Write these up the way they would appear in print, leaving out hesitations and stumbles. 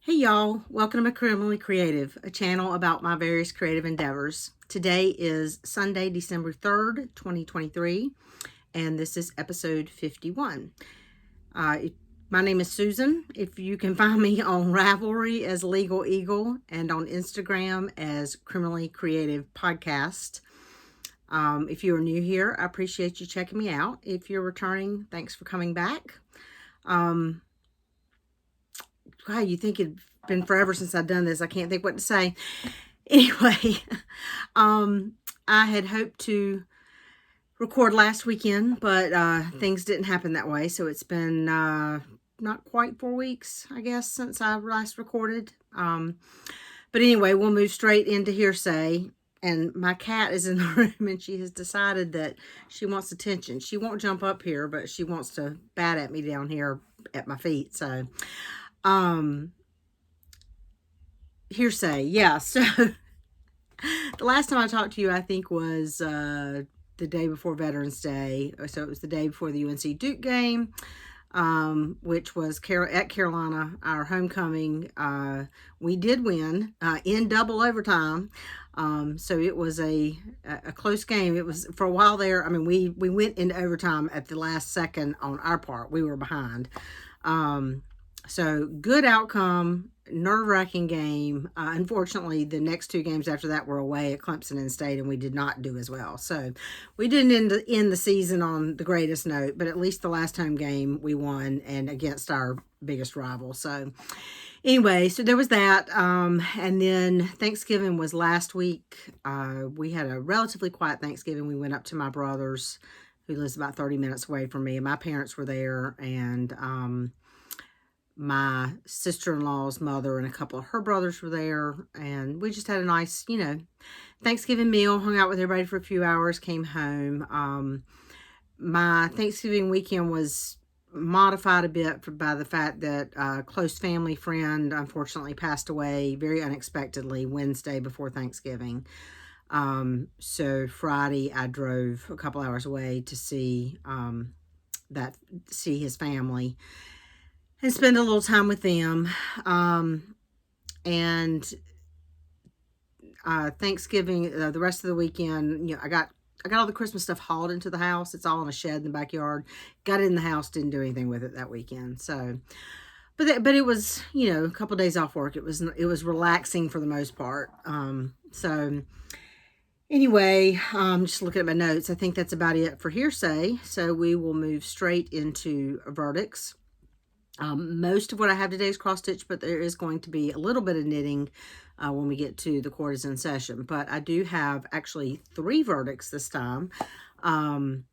Hey y'all, welcome to Criminally Creative, a channel about my various creative endeavors. Today is Sunday, December 3rd, 2023, and this is episode 51. My name is Susan. If you can find me on Ravelry as Legal Eagle and on Instagram as Criminally Creative Podcast. If you are new here, I appreciate you checking me out. If you're returning, thanks for coming back. God, you think it'd been forever since I've done this. I can't think what to say. Anyway, I had hoped to record last weekend, but things didn't happen that way. So it's been not quite 4 weeks, I guess, since I last recorded. But anyway, we'll move straight into Hearsay. And my cat is in the room and she has decided that she wants attention. She won't jump up here, but she wants to bat at me down here at my feet. So, Hearsay. Yeah. So the last time I talked to you, I think was the day before Veterans Day. So it was the day before the UNC Duke game, which was at Carolina, our homecoming. We did win in double overtime. So it was a close game. It was for a while there. I mean, we went into overtime at the last second on our part. We were behind. So good outcome, nerve-wracking game. Unfortunately, the next two games after that were away at Clemson and State, and we did not do as well. So we didn't end the season on the greatest note, but at least the last home game we won, and against our biggest rival. So anyway, so there was that. And then Thanksgiving was last week. We had a relatively quiet Thanksgiving. We went up to my brother's, who lives about 30 minutes away from me, and my parents were there, and my sister-in-law's mother and a couple of her brothers were there, and we just had a nice, Thanksgiving meal, hung out with everybody for a few hours, came home. My Thanksgiving weekend was modified a bit by the fact that a close family friend unfortunately passed away very unexpectedly Wednesday before Thanksgiving. So Friday I drove a couple hours away to see his family and spend a little time with them. And Thanksgiving, the rest of the weekend, I got all the Christmas stuff hauled into the house. It's all in a shed in the backyard. Got it in the house, didn't do anything with it that weekend. So, but it was, a couple of days off work. It was relaxing for the most part. So anyway, just looking at my notes, I think that's about it for Hearsay. So we will move straight into verdicts. Most of what I have today is cross-stitch, but there is going to be a little bit of knitting when we get to the court is in session. But I do have actually 3 verdicts this time. And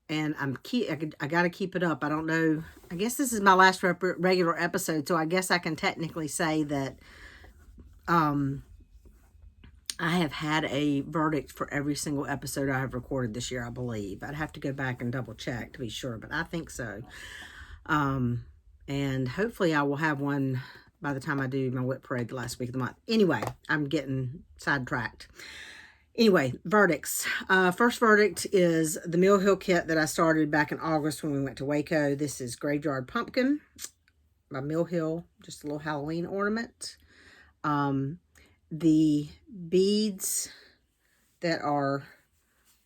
I got to keep it up. I don't know. I guess this is my last regular episode, so I guess I can technically say that I have had a verdict for every single episode I have recorded this year, I believe. I'd have to go back and double check to be sure, but I think so. And hopefully I will have one by the time I do my whip parade the last week of the month. Anyway, I'm getting sidetracked. Anyway, verdicts. First verdict is the Mill Hill kit that I started back in August when we went to Waco. This is Graveyard Pumpkin by Mill Hill, just a little Halloween ornament. The beads that are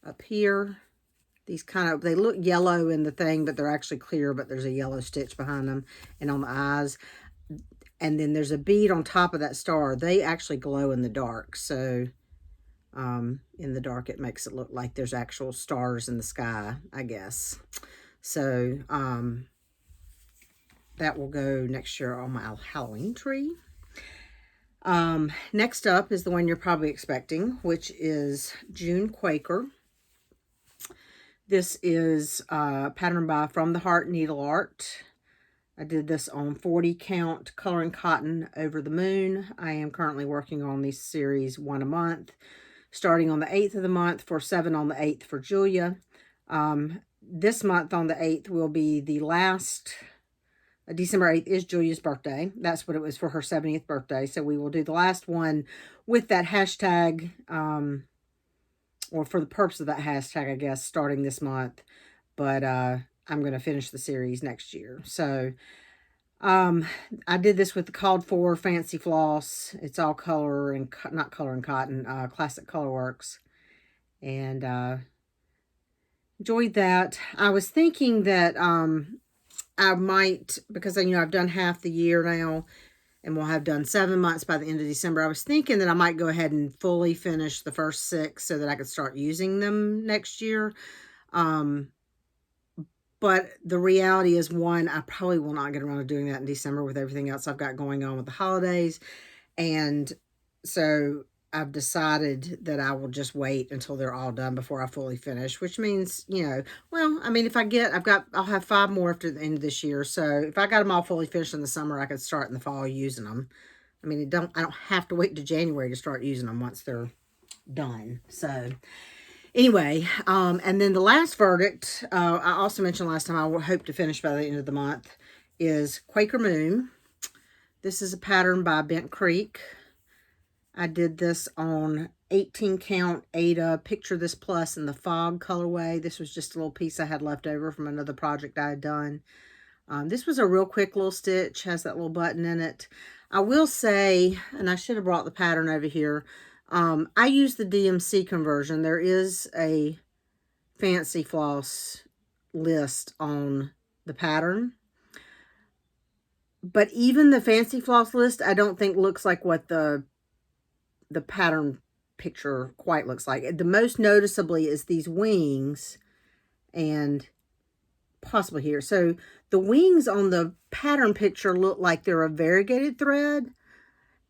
up here, these they look yellow in the thing, but they're actually clear, but there's a yellow stitch behind them and on the eyes. And then there's a bead on top of that star. They actually glow in the dark. So in the dark, it makes it look like there's actual stars in the sky, I guess. So that will go next year on my Halloween tree. Next up is the one you're probably expecting, which is June Quaker. This is patterned by From the Heart Needle Art. I did this on 40 count coloring cotton over the moon. I am currently working on this series 1 a month, starting on the 8th of the month for 7 on the 8th for Julia. This month on the 8th will be the last. December 8th is Julia's birthday. That's what it was for her 70th birthday. So we will do the last one with that hashtag, or for the purpose of that hashtag, I guess, starting this month. But I'm going to finish the series next year. So I did this with the called for fancy floss. It's all color and not color and cotton, classic colorworks, and enjoyed that. I was thinking that I might, because I've done half the year now, and we'll have done 7 months by the end of December. I was thinking that I might go ahead and fully finish the first 6 so that I could start using them next year. But the reality is, one, I probably will not get around to doing that in December with everything else I've got going on with the holidays. And so I've decided that I will just wait until they're all done before I fully finish, which means, well, I mean, if I'll have 5 more after the end of this year. So if I got them all fully finished in the summer, I could start in the fall using them. I mean, I don't have to wait to January to start using them once they're done. So anyway, and then the last verdict, I also mentioned last time, I hope to finish by the end of the month, is Quaker Moon. This is a pattern by Bent Creek. I did this on 18 count Ada Picture This Plus in the Fog colorway. This was just a little piece I had left over from another project I had done. This was a real quick little stitch, has that little button in it. I will say, and I should have brought the pattern over here, I use the DMC conversion. There is a fancy floss list on the pattern. But even the fancy floss list, I don't think looks like what the pattern picture quite looks like. The most noticeably is these wings and possibly here. So the wings on the pattern picture look like they're a variegated thread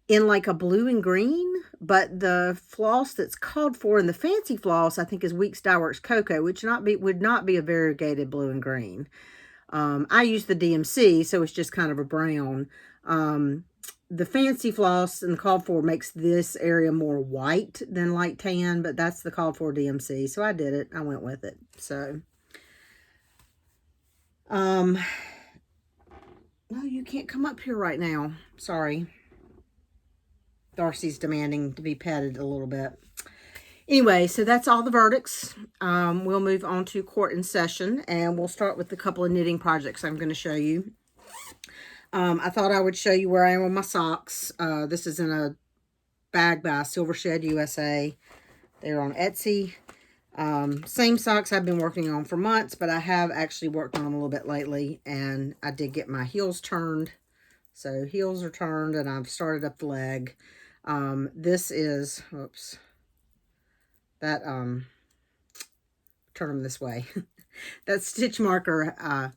in like a blue and green, but the floss that's called for in the fancy floss, I think, is Weeks Dye Works Cocoa, which would not be a variegated blue and green. I use the DMC, so it's just kind of a brown. The fancy floss and the called for makes this area more white than light tan, but that's the called for DMC, so I did it. I went with it. So, no, you can't come up here right now. Sorry. Darcy's demanding to be petted a little bit. Anyway, so that's all the verdicts. We'll move on to court and session, and we'll start with a couple of knitting projects I'm going to show you. I thought I would show you where I am with my socks. This is in a bag by Silver Shed USA. They're on Etsy. Same socks I've been working on for months, but I have actually worked on them a little bit lately, and I did get my heels turned. So heels are turned, and I've started up the leg. This is, oops, that, turn them this way. That stitch marker,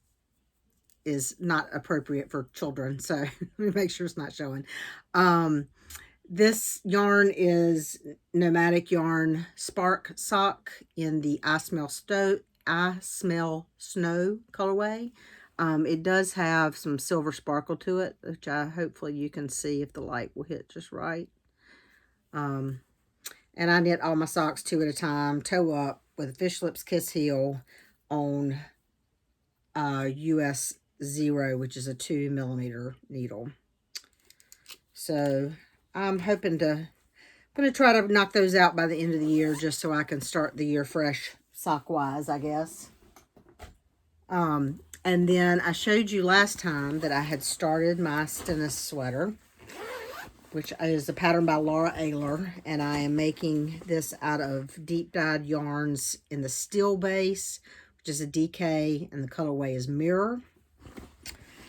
is not appropriate for children, so let me make sure it's not showing. This yarn is Nomadic Yarn Spark Sock in the I Smell Snow colorway. It does have some silver sparkle to it, which hopefully you can see if the light will hit just right. And I knit all my socks 2 at a time, toe up, with a Fish Lips Kiss heel on US 0, which is a 2mm needle. So I'm going to try to knock those out by the end of the year, just so I can start the year fresh sock-wise, I guess. And then I showed you last time that I had started my Stennis sweater, which is a pattern by Laura Ayler, and I am making this out of deep dyed yarns in the steel base, which is a DK, and the colorway is Mirror.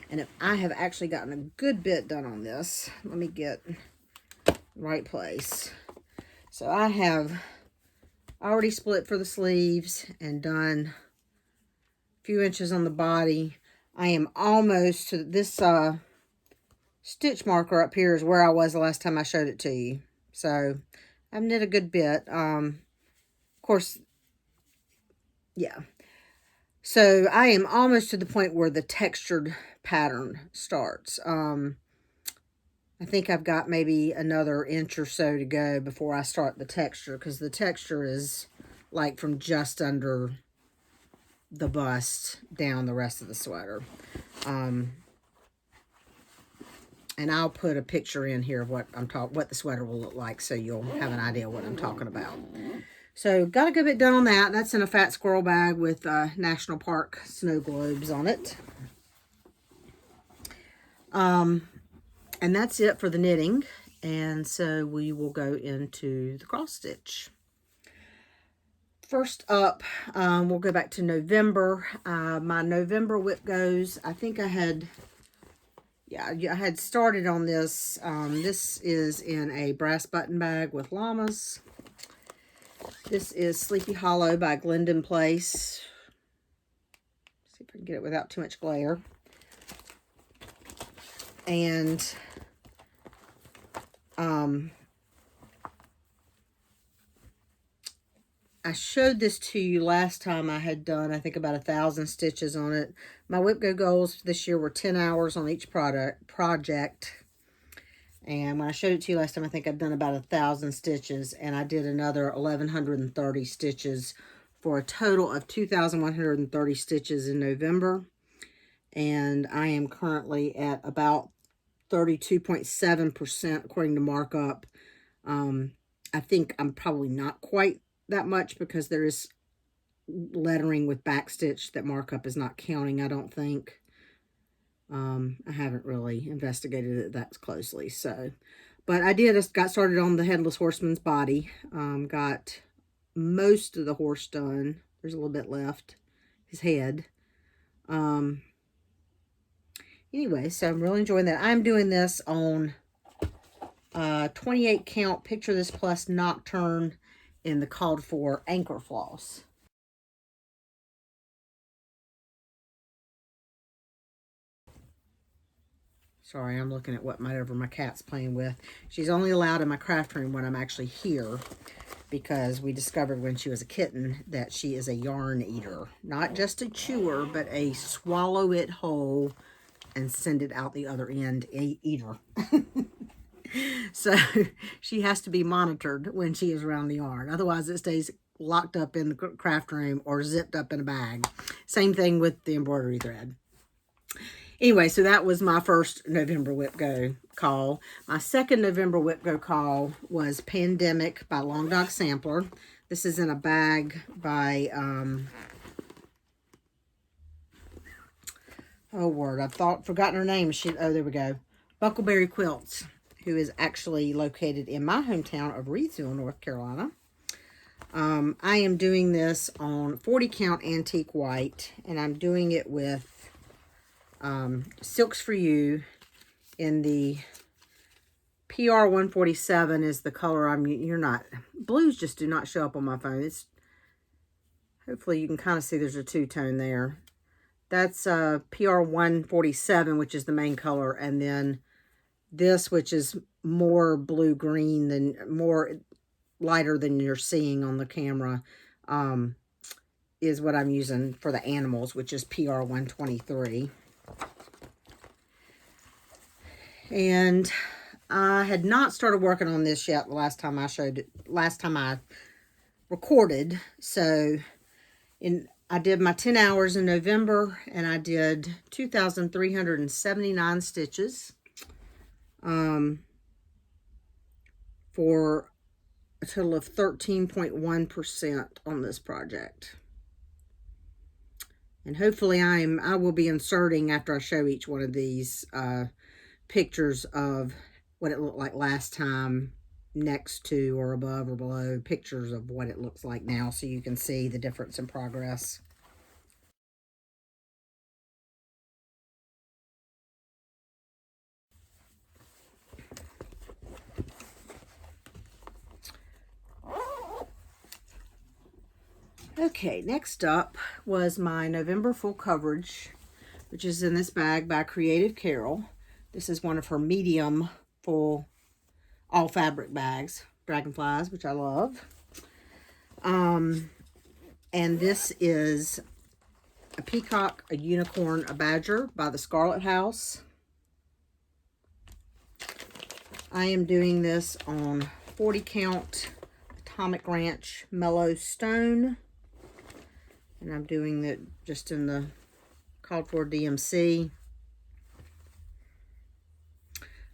And I have actually gotten a good bit done on this. Let me get the right place. So I have already split for the sleeves and done a few inches on the body. I am almost to this stitch marker up here is where I was the last time I showed it to you. So I've knit a good bit. Of course, yeah. So I am almost to the point where the textured pattern starts. I think I've got maybe another inch or so to go before I start the texture, because the texture is like from just under the bust down the rest of the sweater. And I'll put a picture in here of what the sweater will look like, so you'll have an idea what I'm talking about. So got a good bit done on that. That's in a fat squirrel bag with National Park snow globes on it. And that's it for the knitting. And so we will go into the cross stitch. First up, we'll go back to November. My November whip goes, I think I had started on this. This is in a brass button bag with llamas. This is Sleepy Hollow by Glendon Place. See if I can get it without too much glare. And I showed this to you last time. I had done, I think, about 1,000 stitches on it. My whip go goals this year were 10 hours on each project. And when I showed it to you last time, I think I'd done about 1,000 stitches. And I did another 1,130 stitches for a total of 2,130 stitches in November. And I am currently at about 32.7% according to markup. I think I'm probably not quite that much because there is lettering with backstitch that markup is not counting, I don't think. I haven't really investigated it that closely, so. But I got started on the Headless Horseman's body. Got most of the horse done. There's a little bit left. His head. Anyway, so I'm really enjoying that. I'm doing this on 28 count Picture This Plus Nocturne in the called for anchor floss. Sorry, I'm looking at whatever my cat's playing with. She's only allowed in my craft room when I'm actually here, because we discovered when she was a kitten that she is a yarn eater. Not just a chewer, but a swallow it whole and send it out the other end eater. So she has to be monitored when she is around the yarn. Otherwise, it stays locked up in the craft room or zipped up in a bag. Same thing with the embroidery thread. Anyway, so that was my first November Whip Go call. My second November Whip Go call was Pandemic by Long Dog Sampler. This is in a bag by, I've forgotten her name. Oh, there we go. Buckleberry Quilts, who is actually located in my hometown of Reedsville, North Carolina. I am doing this on 40 count antique white, and I'm doing it with Silks for You in the PR 147 is the color blues just do not show up on my phone. Hopefully you can kind of see there's a two-tone there. That's PR 147, which is the main color, and then this, which is more blue-green, more lighter than you're seeing on the camera, is what I'm using for the animals, which is PR 123. And I had not started working on this yet the last time I recorded. So I did my 10 hours in November, and I did 2,379 stitches for a total of 13.1% on this project. And hopefully I will be inserting, after I show each one of these, pictures of what it looked like last time, next to or above or below pictures of what it looks like now, so you can see the difference in progress. Okay, next up was my November full coverage, which is in this bag by Creative Carol. This is one of her medium full all fabric bags, dragonflies, which I love. And this is a peacock, a unicorn, a badger by the Scarlet House. I am doing this on 40 count Atomic Ranch Mellow Stone. And I'm doing it just in the called for DMC.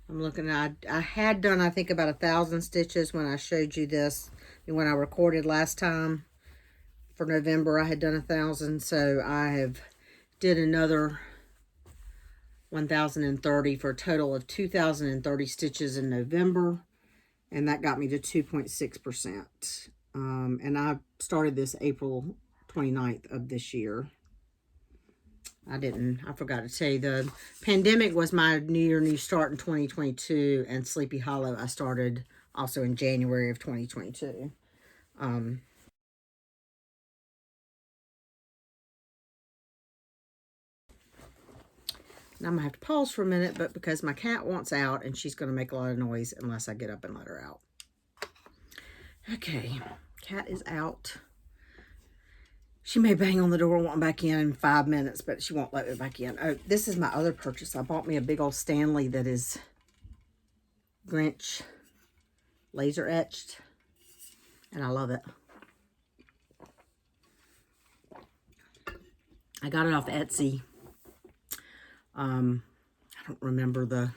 I'm looking at, I had done, I think, about 1,000 stitches when I showed you this. When I recorded last time for November, I had done 1,000. So I have did another 1,030 for a total of 2,030 stitches in November. And that got me to 2.6%. And I started this April 29th of this year. I forgot to tell you, the pandemic was my new start in 2022, and Sleepy Hollow I started also in January of 2022. And I'm going to have to pause for a minute, but because my cat wants out, and she's going to make a lot of noise unless I get up and let her out. Okay, cat is out. She may bang on the door and want back in 5 minutes, but she won't let me back in. Oh, this is my other purchase. I bought me a big old Stanley that is Grinch laser etched, and I love it. I got it off Etsy. I don't remember the,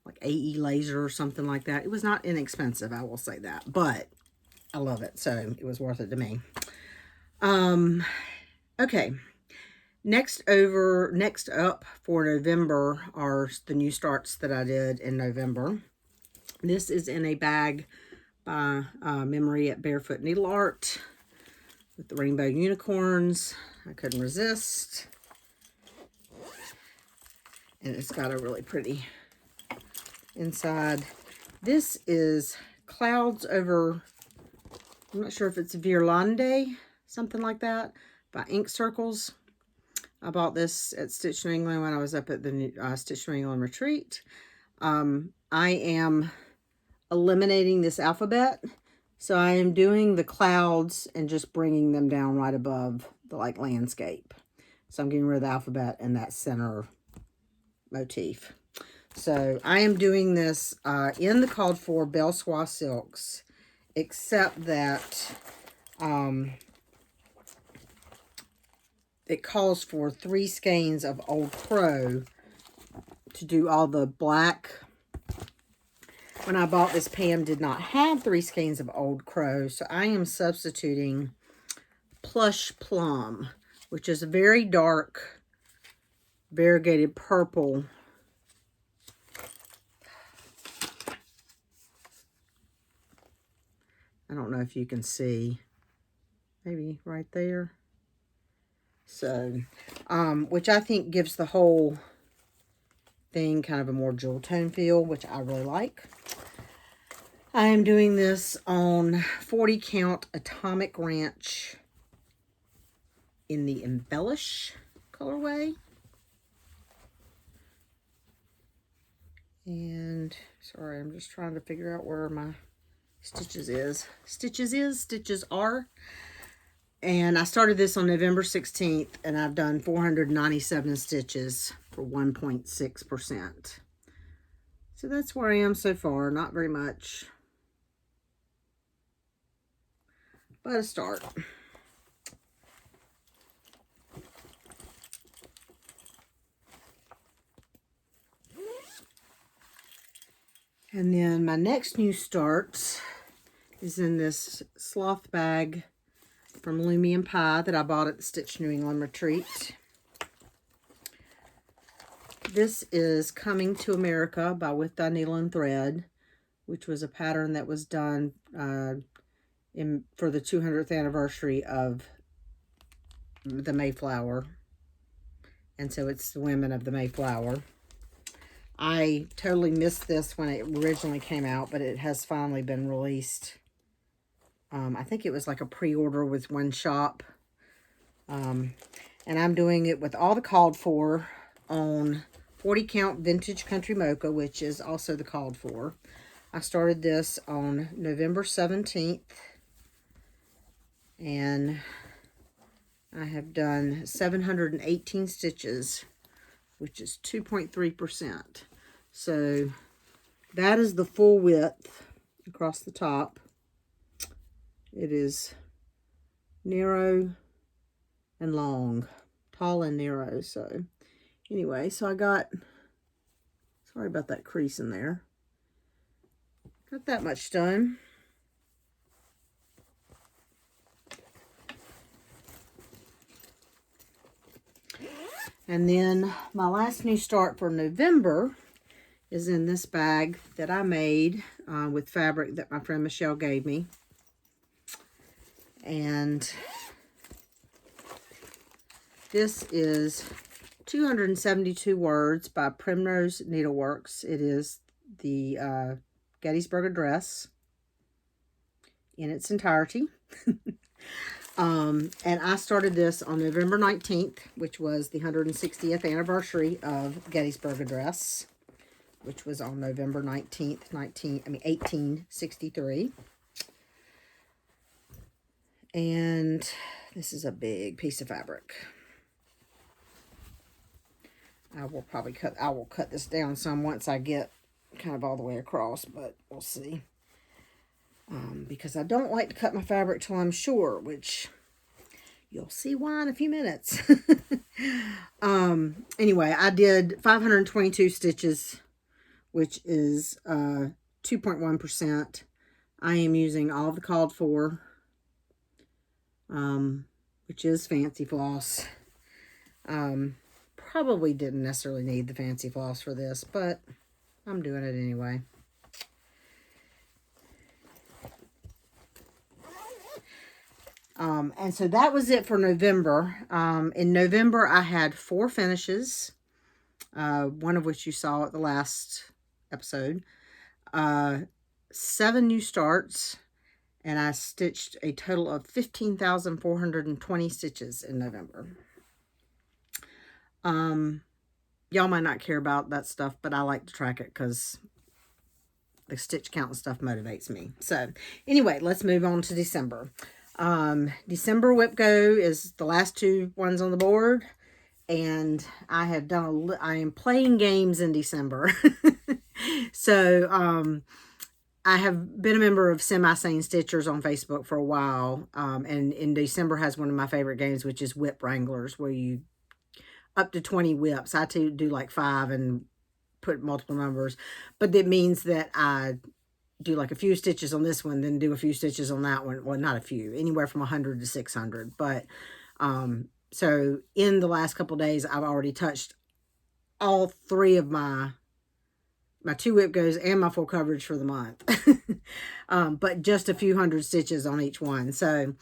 like AE laser or something like that. It was not inexpensive, I will say that, but I love it, so it was worth it to me. Okay. Next up for November are the new starts that I did in November. This is in a bag by Memory at Barefoot Needle Art with the rainbow unicorns. I couldn't resist. And it's got a really pretty inside. This is Clouds Over, I'm not sure if it's Virlande, something like that, by Ink Circles. I bought this at Stitch New England when I was up at the Stitch New England retreat. I am eliminating this alphabet, so I am doing the clouds and just bringing them down right above the landscape. So I'm getting rid of the alphabet and that center motif. So I am doing this in the called for Belle Soie silks, except that it calls for 3 skeins of Old Crow to do all the black. When I bought this, Pam did not have 3 skeins of Old Crow, so I am substituting Plush Plum, which is a very dark variegated purple. I don't know if you can see, maybe right there. So, which I think gives the whole thing kind of a more jewel tone feel, which I really like. I am doing this on 40 count Atomic Ranch in the Embellish colorway. And, sorry, I'm just trying to figure out where my stitches are. And I started this on November 16th, and I've done 497 stitches for 1.6%. So that's where I am so far. Not very much, but a start. And then my next new start is in this sloth bag from Lumi and Pie that I bought at the Stitch New England retreat. This is Coming to America by With Thy Needle and Thread, which was a pattern that was done for the 200th anniversary of the Mayflower. And so it's the women of the Mayflower. I totally missed this when it originally came out, but it has finally been released. I think it was like a pre-order with one shop. And I'm doing it with all the called for on 40 count Vintage Country Mocha, which is also the called for. I started this on November 17th. And I have done 718 stitches, which is 2.3%. So that is the full width across the top. It is narrow and long, tall and narrow. So anyway, so I got, sorry about that crease in there. Got that much done. And then my last new start for November is in this bag that I made with fabric that my friend Michelle gave me. And this is 272 words by Primrose Needleworks. It is the Gettysburg Address in its entirety. And I started this on November 19th, which was the 160th anniversary of Gettysburg Address, which was on November 19th, 1863. And this is a big piece of fabric. I will cut this down some once I get kind of all the way across, but we'll see. Because I don't like to cut my fabric till I'm sure, which you'll see why in a few minutes. Anyway, I did 522 stitches, which is 2.1%. I am using all of the called for, which is fancy floss. Probably didn't necessarily need the fancy floss for this, but I'm doing it anyway. And so that was it for November. In November, I had 4 finishes, one of which you saw at the last episode, 7 new starts, and I stitched a total of 15,420 stitches in November. Y'all might not care about that stuff, but I like to track it because the stitch count and stuff motivates me. So anyway, let's move on to December. December Whip Go is the last 2 ones on the board, and I am playing games in December. So I have been a member of Semi-Sane Stitchers on Facebook for a while, and in December has one of my favorite games, which is Whip Wranglers, where you up to 20 whips. I do like 5 and put multiple numbers, but that means that I do like a few stitches on this one, then do a few stitches on that one. Well, not a few, anywhere from 100 to 600. But so in the last couple days, I've already touched all 3 of my 2 whip goes and my full coverage for the month. But just a few hundred stitches on each one. So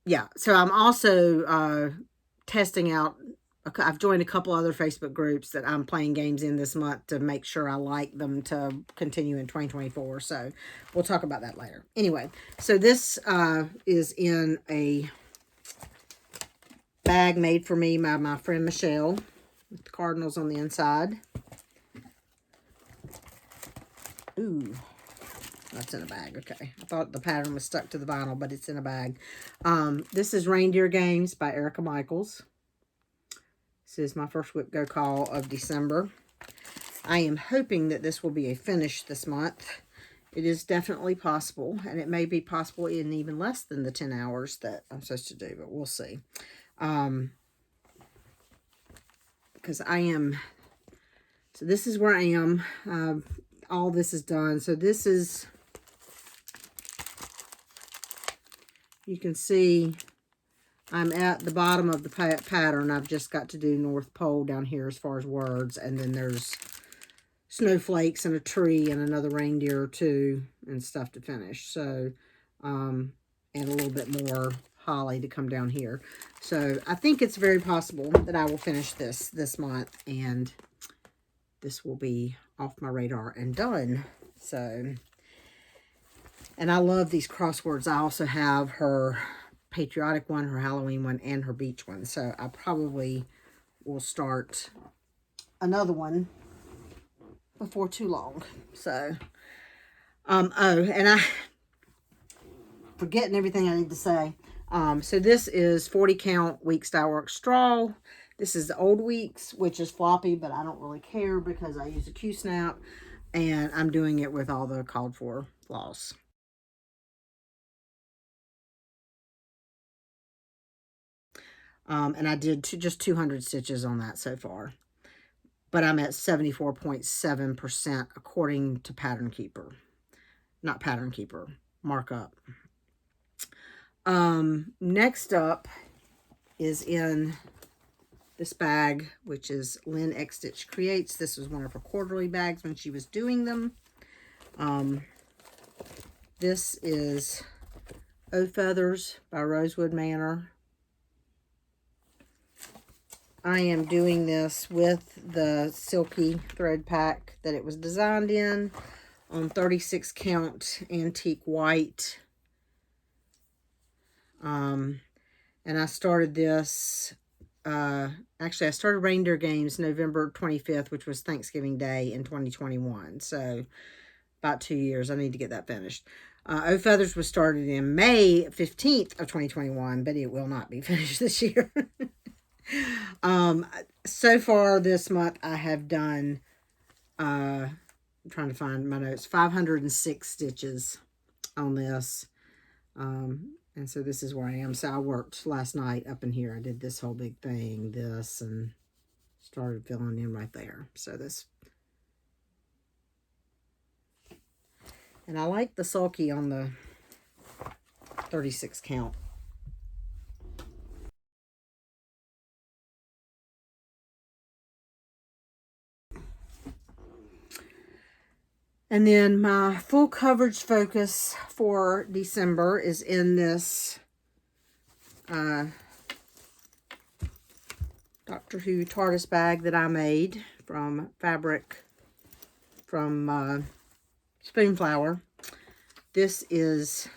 yeah, so I'm also testing out. I've joined a couple other Facebook groups that I'm playing games in this month to make sure I like them to continue in 2024. So we'll talk about that later. Anyway, so this is in a bag made for me by my friend Michelle with the cardinals on the inside. Ooh, that's in a bag. Okay, I thought the pattern was stuck to the vinyl, but it's in a bag. This is Reindeer Games by Erica Michaels. This is my first Whip Go call of December. I am hoping that this will be a finish this month. It is definitely possible, and it may be possible in even less than the 10 hours that I'm supposed to do, but we'll see. Because I am, so this is where I am. All this is done. So this is, you can see I'm at the bottom of the pattern. I've just got to do North Pole down here as far as words. And then there's snowflakes and a tree and another reindeer or 2 and stuff to finish. So, and a little bit more holly to come down here. So I think it's very possible that I will finish this month. And this will be off my radar and done. So, and I love these crosswords. I also have her patriotic one, her Halloween one, and her beach one. So I probably will start another one before too long. So, oh, and I forgetting everything I need to say. So this is 40 count Weeks Dye Works straw. This is the old Weeks, which is floppy, but I don't really care because I use a Q-snap, and I'm doing it with all the called for floss. And I did just 200 stitches on that so far. But I'm at 74.7% according to Pattern Keeper. Not Pattern Keeper, markup. Next up is in this bag, which is Lynn XStitch Creates. This was one of her quarterly bags when she was doing them. This is O Feathers by Rosewood Manor. I am doing this with the silky thread pack that it was designed in on 36 count antique white. And I started this, actually I started Reindeer Games November 25th, which was Thanksgiving Day in 2021. So about 2 years. I need to get that finished. O Feathers was started in May 15th of 2021, but it will not be finished this year. So far this month I have done, I'm trying to find my notes, 506 stitches on this. And so this is where I am. So I worked last night up in here. I did this whole big thing, this, and started filling in right there. So this, and I like the sulky on the 36 count. And then my full coverage focus for December is in this Doctor Who TARDIS bag that I made from fabric from Spoonflower. This is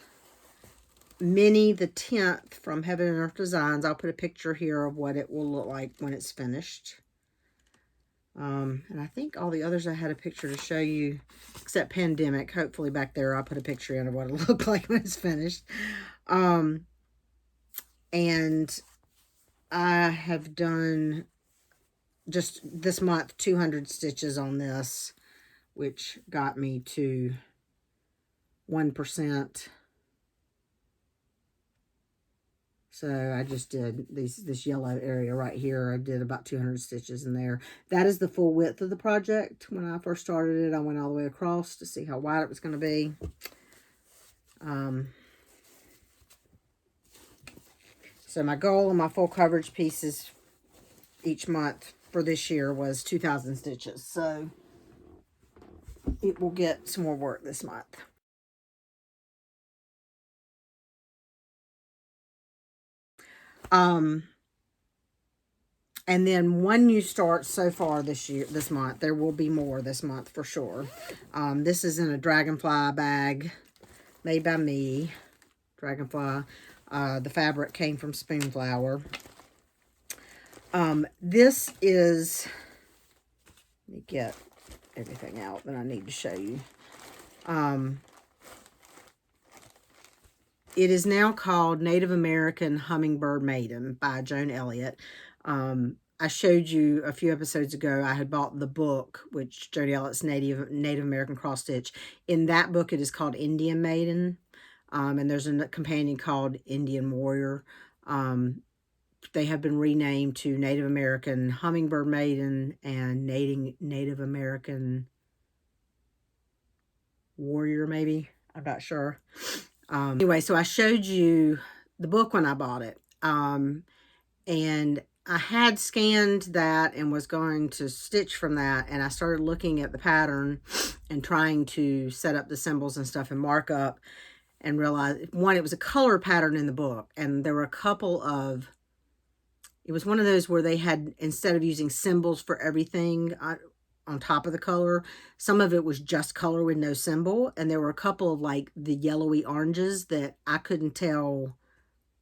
Minnie the 10th from Heaven and Earth Designs. I'll put a picture here of what it will look like when it's finished. And I think all the others I had a picture to show you, except Pandemic. Hopefully back there I'll put a picture in of what it'll look like when it's finished. And I have done just this month 200 stitches on this, which got me to 1%. So I just did this yellow area right here. I did about 200 stitches in there. That is the full width of the project. When I first started it, I went all the way across to see how wide it was going to be. So my goal on my full coverage pieces each month for this year was 2,000 stitches. So it will get some more work this month. And then one new start so far this month. There will be more this month for sure. This is in a Dragonfly bag made by me. Dragonfly. The fabric came from Spoonflower. This is, let me get everything out that I need to show you. It is now called Native American Hummingbird Maiden by Joan Elliott. I showed you a few episodes ago, I had bought the book, which Joan Elliott's Native American Cross Stitch. In that book, it is called Indian Maiden. And there's a companion called Indian Warrior. They have been renamed to Native American Hummingbird Maiden and Native American Warrior, maybe. I'm not sure. Anyway, so I showed you the book when I bought it. And I had scanned that and was going to stitch from that. And I started looking at the pattern and trying to set up the symbols and stuff and mark up. And realized, one, it was a color pattern in the book. And there were a couple of, it was one of those where they had, instead of using symbols for everything on top of the color, some of it was just color with no symbol. And there were a couple of like the yellowy oranges that I couldn't tell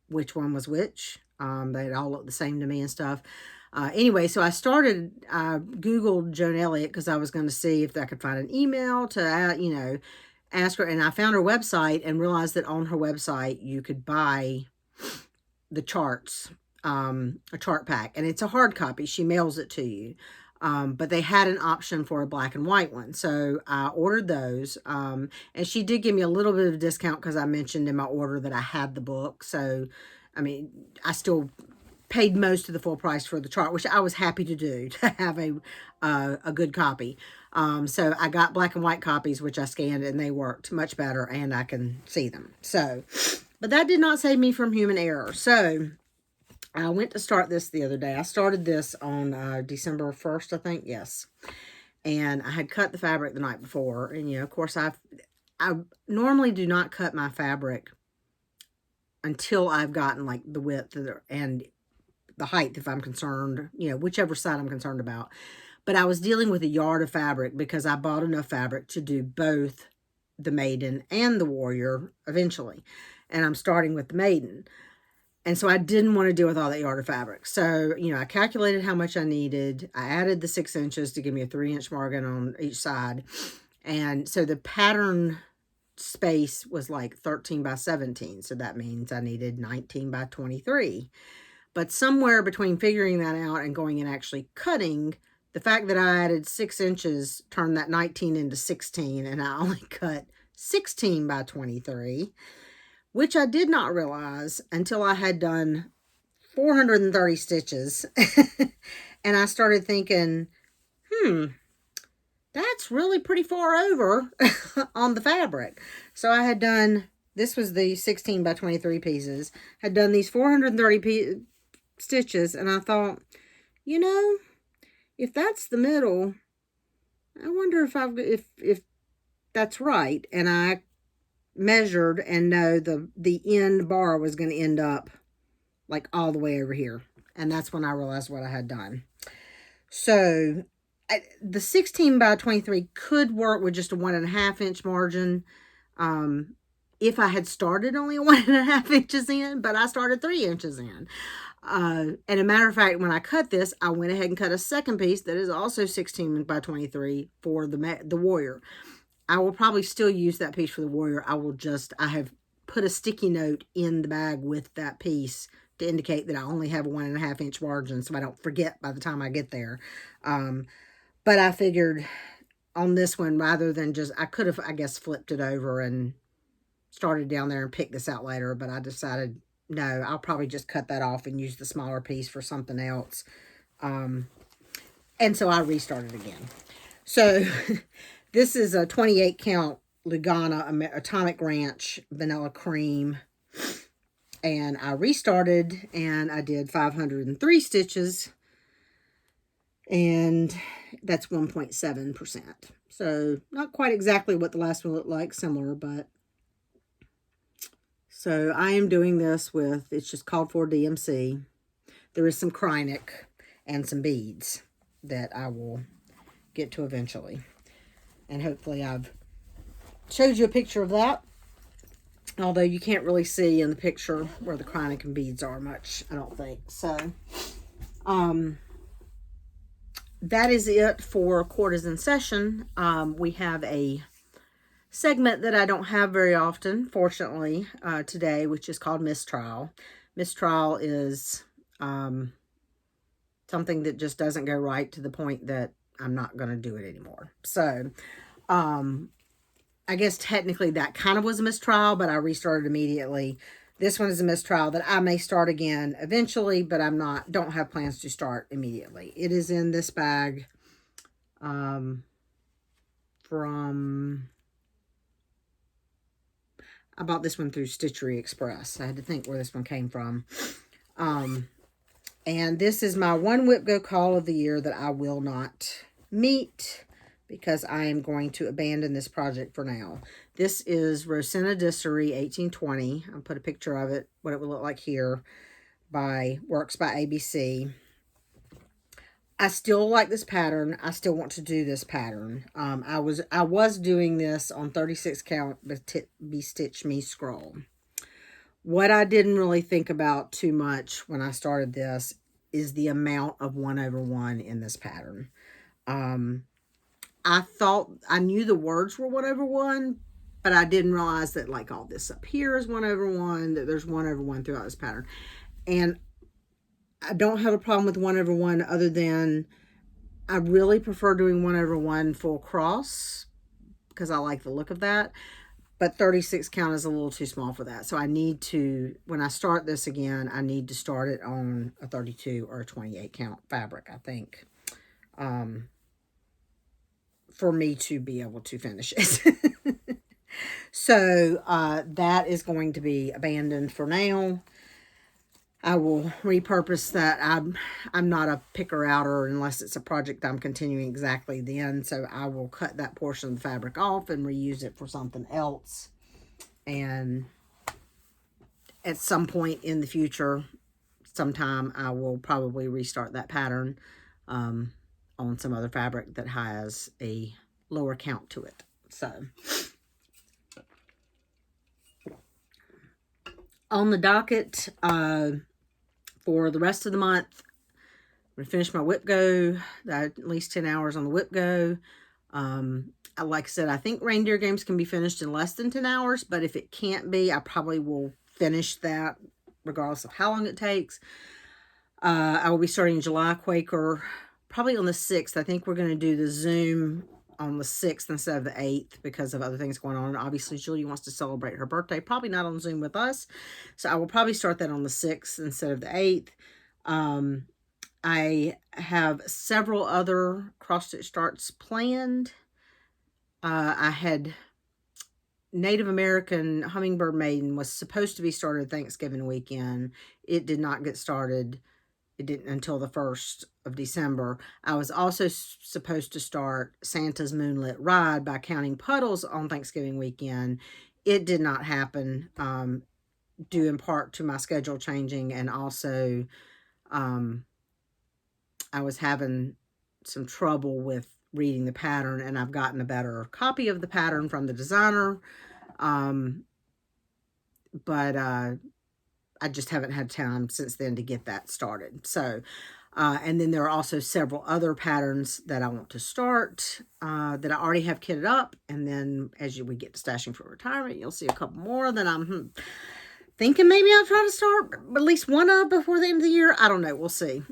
which one was which. They all looked the same to me and stuff. Anyway, so I Googled Joan Elliott because I was going to see if I could find an email to, ask her. And I found her website and realized that on her website, you could buy the charts, a chart pack. And it's a hard copy. She mails it to you. But they had an option for a black and white one. So I ordered those. And she did give me a little bit of a discount because I mentioned in my order that I had the book. So, I mean, I still paid most of the full price for the chart, which I was happy to do, to have a good copy. So I got black and white copies, which I scanned, and they worked much better, and I can see them. So, but that did not save me from human error. So I went to start this the other day. I started this on December 1st, I think. Yes. And I had cut the fabric the night before. And, you know, of course, I normally do not cut my fabric until I've gotten, like, the width and the height, if I'm concerned, you know, whichever side I'm concerned about. But I was dealing with a yard of fabric because I bought enough fabric to do both the maiden and the warrior eventually. And I'm starting with the maiden. And so I didn't want to deal with all that yard of fabric. So, you know, I calculated how much I needed. I added the 6 inches to give me a 3-inch margin on each side. And so the pattern space was like 13 by 17. So that means I needed 19 by 23. But somewhere between figuring that out and going and actually cutting, the fact that I added 6 inches turned that 19 into 16. And I only cut 16 by 23. Which I did not realize until I had done 430 stitches. And I started thinking, that's really pretty far over on the fabric. So I had done, this was the 16 by 23 pieces, had done these 430 stitches, and I thought, you know, if that's the middle, I wonder if that's right. And I measured and know the end bar was going to end up like all the way over here. And that's when I realized what I had done. So the 16 by 23 could work with just a 1.5 inch margin. If I had started only 1.5 inches in, but I started 3 inches in. And a matter of fact, when I cut this, I went ahead and cut a second piece that is also 16 by 23 for the warrior. I will probably still use that piece for the warrior. I have put a sticky note in the bag with that piece to indicate that I only have a 1.5 inch margin so I don't forget by the time I get there. But I figured on this one, rather than just, I could have, I guess, flipped it over and started down there and picked this out later, but I decided, no, I'll probably just cut that off and use the smaller piece for something else. And so I restarted again. So this is a 28 count Lugana Atomic Ranch Vanilla Cream. And I restarted and I did 503 stitches. And that's 1.7%. So not quite exactly what the last one looked like, similar, but. So I am doing this with, it's just called for DMC. There is some Krynic and some beads that I will get to eventually. And hopefully I've showed you a picture of that. Although you can't really see in the picture where the Krynic and beads are much, I don't think. So, that is it for Quarters in Session. We have a segment that I don't have very often, fortunately, today, which is called Mistrial. Mistrial is something that just doesn't go right to the point that I'm not going to do it anymore. So, I guess technically that kind of was a mistrial, but I restarted immediately. This one is a mistrial that I may start again eventually, but don't have plans to start immediately. It is in this bag from, I bought this one through Stitchery Express. I had to think where this one came from. And this is my one whip go call of the year that I will not meet, because I am going to abandon this project for now. This is Rosanna Dissery 1820. I'll put a picture of it, what it would look like here, by Works by ABC. I still like this pattern. I still want to do this pattern. I was doing this on 36 count Bestitch Me scroll. What I didn't really think about too much when I started this is the amount of 1/1 in this pattern. I thought I knew the words were 1/1, but I didn't realize that like all this up here is 1/1, that there's 1/1 throughout this pattern. And I don't have a problem with 1/1 other than I really prefer doing 1/1 full cross because I like the look of that. But 36 count is a little too small for that. So I need to, when I start this again, I need to start it on a 32 or a 28 count fabric, I think. For me to be able to finish it. So that is going to be abandoned for now. I will repurpose that. I'm not a picker outer unless it's a project I'm continuing exactly then. So I will cut that portion of the fabric off and reuse it for something else. And at some point in the future, sometime I will probably restart that pattern on some other fabric that has a lower count to it. So on the docket, for the rest of the month, I'm going to finish my whip go, at least 10 hours on the whip go. Like I said, I think reindeer games can be finished in less than 10 hours, but if it can't be, I probably will finish that regardless of how long it takes. I will be starting July Quaker probably on the 6th. I think we're going to do the Zoom on the 6th instead of the 8th because of other things going on. Obviously, Julie wants to celebrate her birthday. Probably not on Zoom with us. So I will probably start that on the 6th instead of the 8th. I have several other cross-stitch starts planned. I had Native American Hummingbird Maiden was supposed to be started Thanksgiving weekend. It did not get started. It didn't until the 1st of December. I was also supposed to start Santa's Moonlit Ride by Counting Puddles on Thanksgiving weekend. It did not happen, due in part to my schedule changing, and also I was having some trouble with reading the pattern, and I've gotten a better copy of the pattern from the designer. But I just haven't had time since then to get that started. So, and then there are also several other patterns that I want to start that I already have kitted up. And then as we get to stashing for retirement, you'll see a couple more that I'm thinking maybe I'll try to start at least one of before the end of the year. I don't know. We'll see.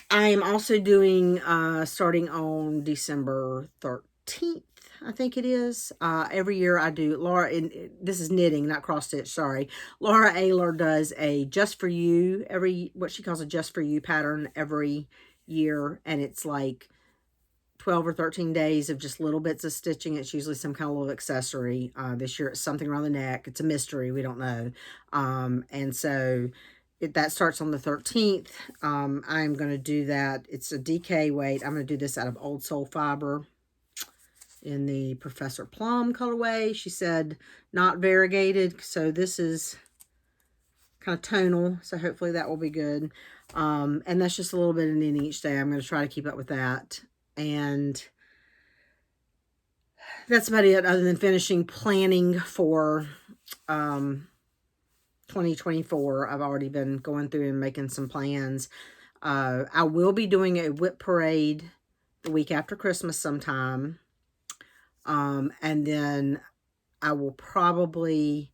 I am also doing, starting on December 13th, I think it is. Every year I do, Laura, and this is knitting, not cross stitch, sorry. Laura Ayler does a Just For You, what she calls a Just For You pattern every year. And it's like 12 or 13 days of just little bits of stitching. It's usually some kind of little accessory. This year it's something around the neck. It's a mystery. We don't know. And so that starts on the 13th. I'm going to do that. It's a DK weight. I'm going to do this out of Old Soul Fiber in the Professor Plum colorway. She said not variegated, so this is kind of tonal, so hopefully that will be good. And that's just a little bit of knitting each day. I'm going to try to keep up with that. And that's about it, other than finishing planning for 2024. I've already been going through and making some plans. I will be doing a whip parade the week after Christmas sometime. And then I will probably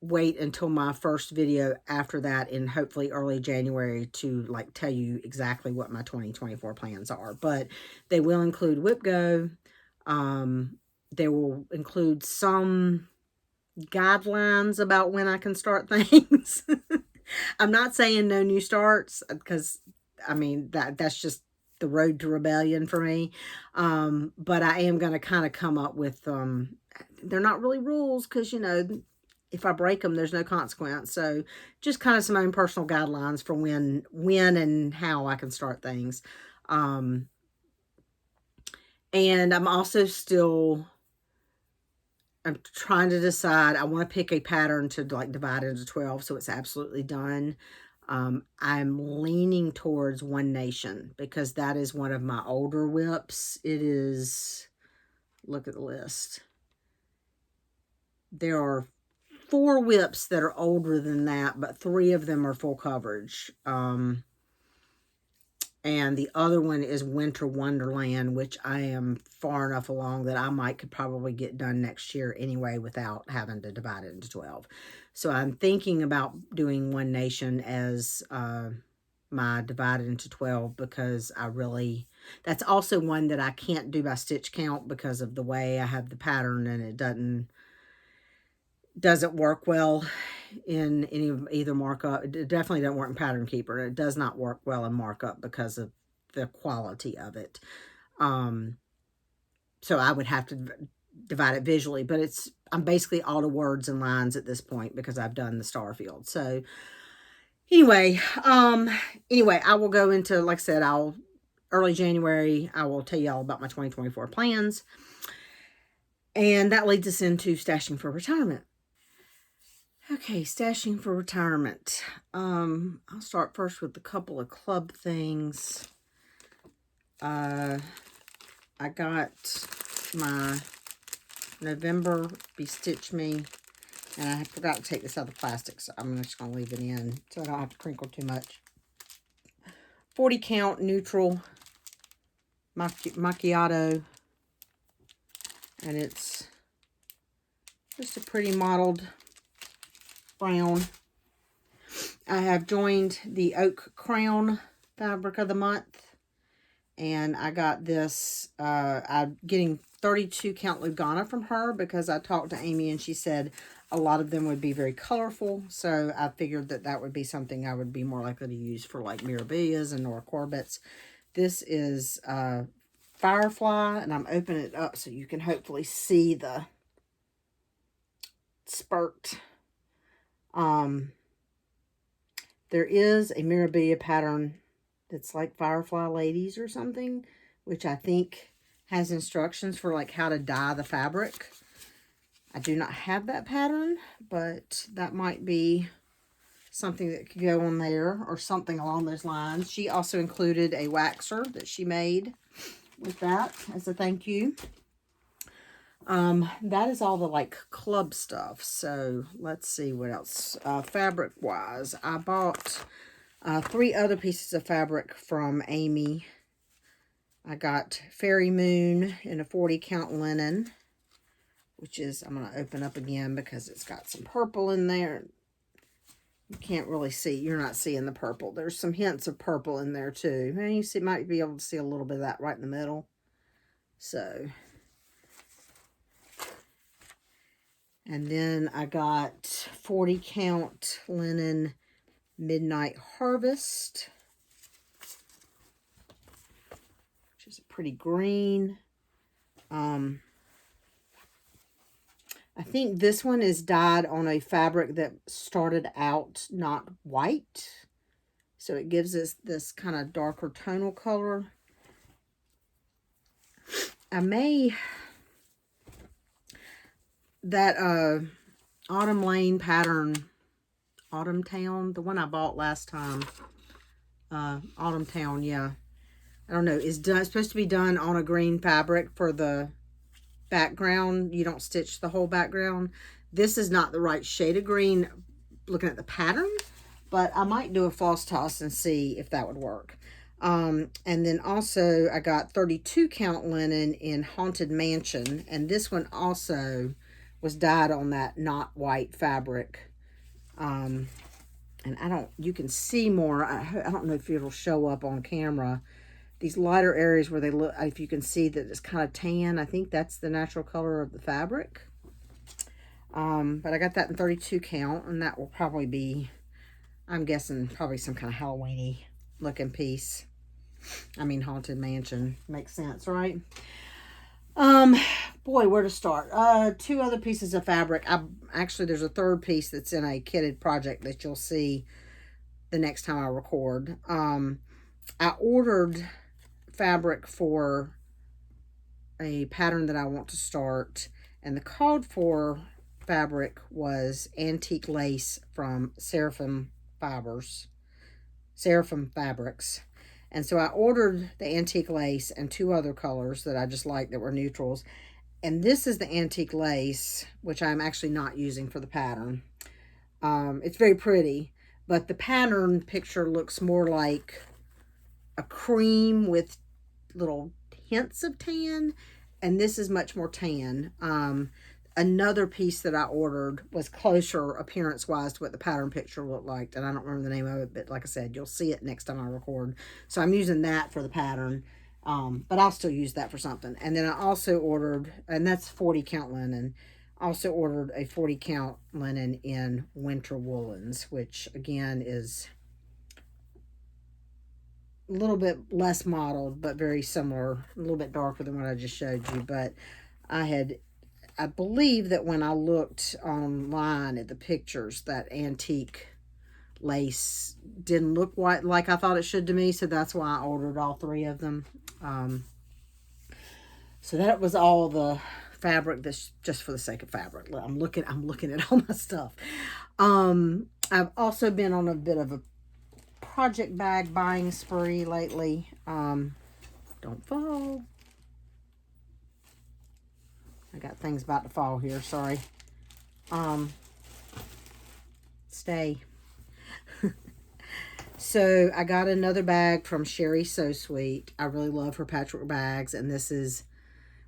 wait until my first video after that in hopefully early January to like tell you exactly what my 2024 plans are. But they will include whip go. They will include some guidelines about when I can start things. I'm not saying no new starts, because I mean that's just the road to rebellion for me. But I am going to kind of come up with they're not really rules, because you know, if I break them, there's no consequence. So just kind of some own personal guidelines for when and how I can start things. And I'm also still, I'm trying to decide. I want to pick a pattern to like divide into 12 so it's absolutely done. I'm leaning towards One Nation because that is one of my older whips. It is, look at the list. There are 4 whips that are older than that, but 3 of them are full coverage. And the other one is Winter Wonderland, which I am far enough along that I could probably get done next year anyway without having to divide it into 12. So I'm thinking about doing One Nation as my divided into 12, because that's also one that I can't do by stitch count because of the way I have the pattern, and it doesn't work well in either markup. It definitely doesn't work in Pattern Keeper. It does not work well in markup because of the quality of it. So I would have to divide it visually, but I'm basically all the words and lines at this point because I've done the star field. So anyway, I will go into, like I said, early January, I will tell you all about my 2024 plans. And that leads us into stashing for retirement. Okay, stashing for retirement. I'll start first with a couple of club things. I got my November Bestitch Me, and I forgot to take this out of the plastic, so I'm just going to leave it in so I don't have to crinkle too much. 40 count neutral macchiato, and it's just a pretty mottled brown. I have joined the Oak Crown Fabric of the Month, and I got this, I'm getting 32 count Lugana from her because I talked to Amy and she said a lot of them would be very colorful, so I figured that would be something I would be more likely to use for like Mirabilias and Nora Corbett's. This is Firefly, and I'm opening it up so you can hopefully see the spurt. There is a Mirabilia pattern that's like Firefly Ladies or something, which I think has instructions for like how to dye the fabric. I do not have that pattern, but that might be something that could go on there or something along those lines. She also included a waxer that she made with that as a thank you. That is all the like club stuff. So let's see what else. Fabric wise, I bought 3 other pieces of fabric from Amy. I got Fairy Moon in a 40 count linen, which is, I'm going to open up again because it's got some purple in there. You can't really see, you're not seeing the purple. There's some hints of purple in there too. And you see, might be able to see a little bit of that right in the middle. So, and then I got 40 count linen Midnight Harvest, which is a pretty green. I think this one is dyed on a fabric that started out not white, so it gives us this kind of darker tonal color. That Autumn Lane pattern, Autumn Town, the one I bought last time, Autumn Town, yeah. I don't know, it's supposed to be done on a green fabric for the background. You don't stitch the whole background. This is not the right shade of green looking at the pattern, but I might do a floss toss and see if that would work. And then also I got 32 count linen in Haunted Mansion, and this one also was dyed on that not white fabric. And you can see more. I don't know if it'll show up on camera. These lighter areas where they look, if you can see that it's kind of tan, I think that's the natural color of the fabric. But I got that in 32 count, and that will probably be, I'm guessing, probably some kind of Halloween-y looking piece. I mean, Haunted Mansion. Makes sense, right? Boy, where to start? 2 other pieces of fabric. Actually, there's a 3rd piece that's in a kitted project that you'll see the next time I record. I ordered fabric for a pattern that I want to start, and the called for fabric was antique lace from Seraphim Fabrics. And so I ordered the antique lace and 2 other colors that I just liked that were neutrals. And this is the antique lace, which I'm actually not using for the pattern. It's very pretty, but the pattern picture looks more like a cream with little hints of tan, and this is much more tan. Another piece that I ordered was closer appearance-wise to what the pattern picture looked like, and I don't remember the name of it, but like I said, you'll see it next time I record. So I'm using that for the pattern, but I'll still use that for something. And then I also ordered, and that's 40 count linen, also ordered a 40 count linen in Winter Woolens, which again is a little bit less mottled, but very similar, a little bit darker than what I just showed you. But I had I believe that when I looked online at the pictures, that antique lace didn't look like I thought it should to me, so that's why I ordered all 3 of them. So that was all the fabric. That's just for the sake of fabric. I'm looking at all my stuff. I've also been on a bit of a project bag buying spree lately. Don't fall. I got things about to fall here, sorry. Stay. So I got another bag from Sherry So Sweet. I really love her patchwork bags, and this is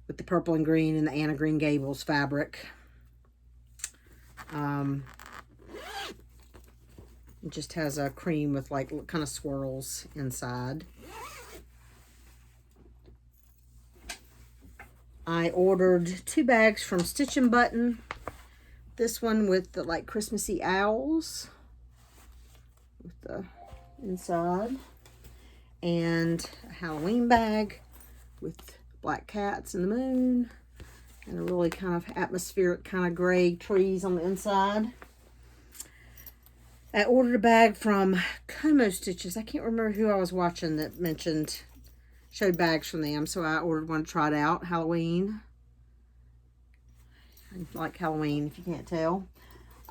with the purple and green and the Anna Green Gables fabric. It just has a cream with like kind of swirls inside. I ordered 2 bags from Stitch and Button. This one with the like Christmassy owls with the inside, and a Halloween bag with black cats and the moon, and a really kind of atmospheric kind of gray trees on the inside. I ordered a bag from Como Stitches. I can't remember who I was watching that showed bags from them, so I ordered one to try it out. Halloween. I like Halloween, if you can't tell.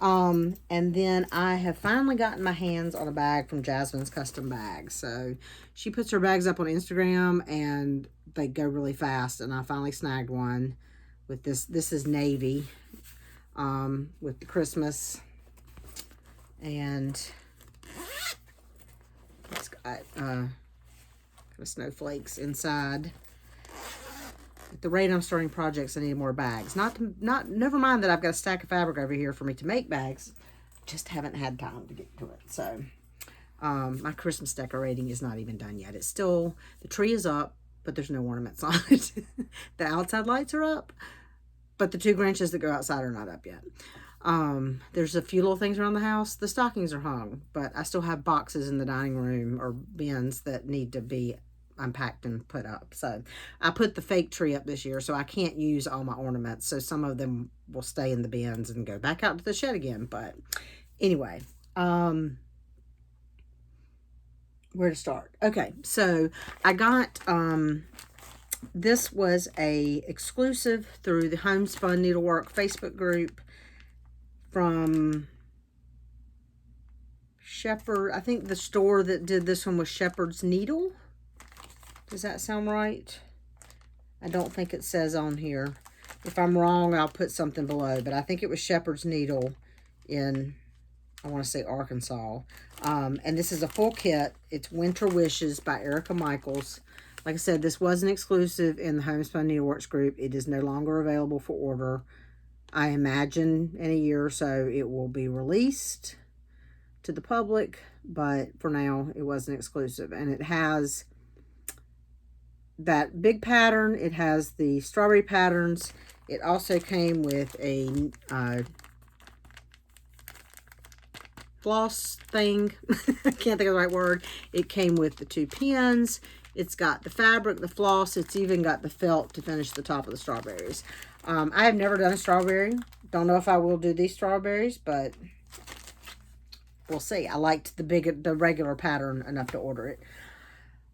And then I have finally gotten my hands on a bag from Jasmine's Custom Bags. So she puts her bags up on Instagram and they go really fast, and I finally snagged one with this. This is navy with the Christmas, and it's got kind of snowflakes inside. At the rate I'm starting projects, I need more bags. Never mind that I've got a stack of fabric over here for me to make bags. Just haven't had time to get to it. So my Christmas decorating is not even done yet. It's still, the tree is up, but there's no ornaments on it. The outside lights are up, but the 2 branches that go outside are not up yet. There's a few little things around the house. The stockings are hung, but I still have boxes in the dining room or bins that need to be unpacked and put up. So I put the fake tree up this year, so I can't use all my ornaments. So some of them will stay in the bins and go back out to the shed again. But anyway, where to start? Okay, so I got, this was a exclusive through the Homespun Needlework Facebook group from Shepherd. I think the store that did this one was Shepherd's Needle. Does that sound right? I don't think it says on here. If I'm wrong, I'll put something below. But I think it was Shepherd's Needle in, I want to say, Arkansas. And this is a full kit. It's Winter Wishes by Erica Michaels. Like I said, this was an exclusive in the Homespun Needleworks group. It is no longer available for order. I imagine in a year or so it will be released to the public. But for now, it was an exclusive. And it has that big pattern. It has the strawberry patterns. It also came with a floss thing. I can't think of the right word. It came with the 2 pins. It's got the fabric, the floss. It's even got the felt to finish the top of the strawberries. I have never done a strawberry. Don't know if I will do these strawberries, but we'll see. I liked the regular pattern enough to order it.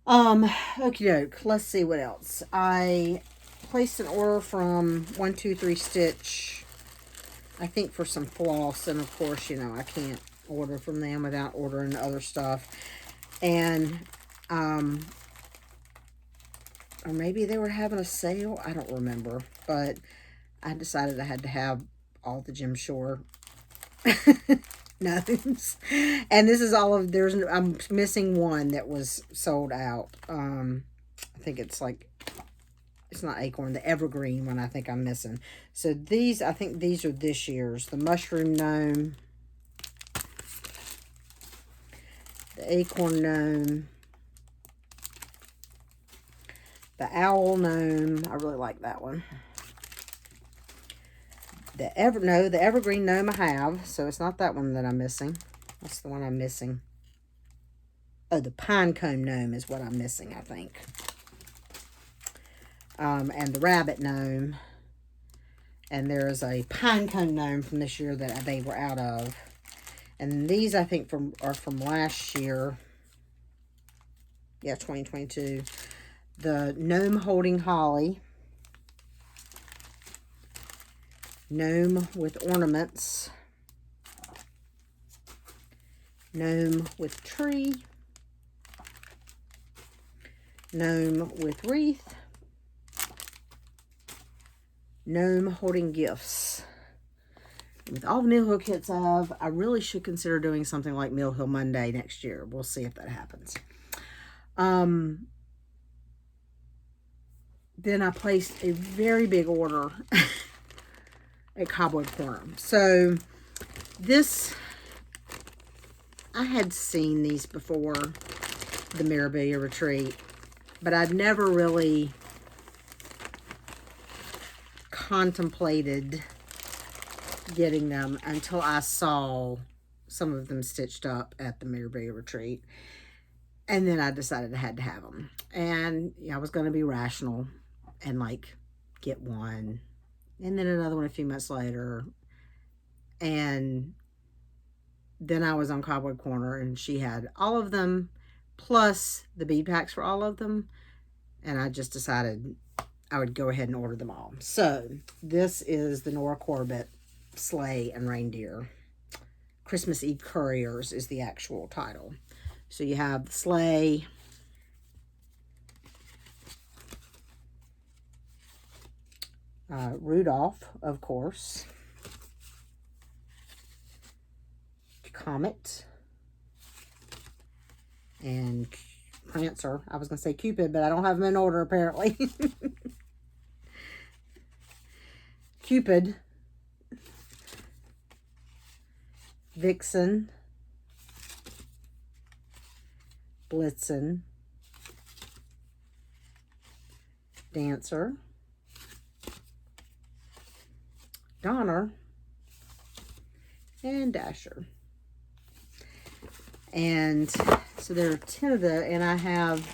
Okie doke. Let's see what else. I placed an order from 123 Stitch, I think for some floss, and of course, you know, I can't order from them without ordering other stuff. And, or maybe they were having a sale. I don't remember, but I decided I had to have all the Jim Shore gnomes. And this is all of, I'm missing one that was sold out. I think it's like, it's not acorn, the evergreen one I think I'm missing. So these, I think these are this year's. The mushroom gnome, the acorn gnome, the owl gnome. I really like that one. The evergreen gnome I have, so it's not that one that I'm missing. That's the one I'm missing. Oh, the pinecone gnome is what I'm missing, I think. And the rabbit gnome. And there is a pine cone gnome from this year that they were out of. And these, I think, are from last year. Yeah, 2022. The gnome holding holly. Gnome with ornaments. Gnome with tree. Gnome with wreath. Gnome holding gifts. With all the Mill Hill kits I have, I really should consider doing something like Mill Hill Monday next year. We'll see if that happens. Then I placed a very big order at Cobweb Corner. So this, I had seen these before, the Mirabilia Retreat, but I'd never really contemplated getting them until I saw some of them stitched up at the Mirabilia Retreat. And then I decided I had to have them. And yeah, I was going to be rational and like get one and then another one a few months later. And then I was on Cobweb Corner and she had all of them plus the bead packs for all of them. And I just decided I would go ahead and order them all. So this is the Nora Corbett Sleigh and Reindeer. Christmas Eve Couriers is the actual title. So you have the sleigh, Rudolph, of course, Comet, and Prancer. I was going to say Cupid, but I don't have them in order apparently. Cupid, Vixen, Blitzen, Dancer, Donner, and Dasher. And so there are 10 of them, and I have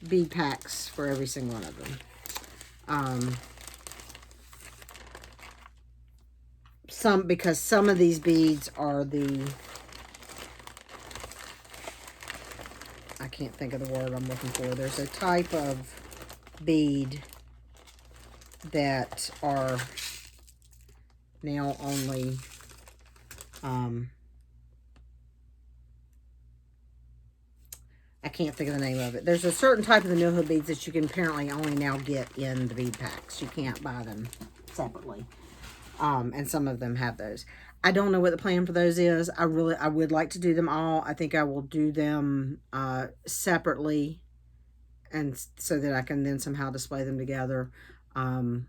bead packs for every single one of them. Because some of these beads are I can't think of the word I'm looking for. There's a type of bead that are now only I can't think of the name of it. There's a certain type of the Mill Hill beads that you can apparently only now get in the bead packs. You can't buy them separately. And some of them have those. I don't know what the plan for those is. I would like to do them all. I think I will do them separately, and so that I can then somehow display them together. I've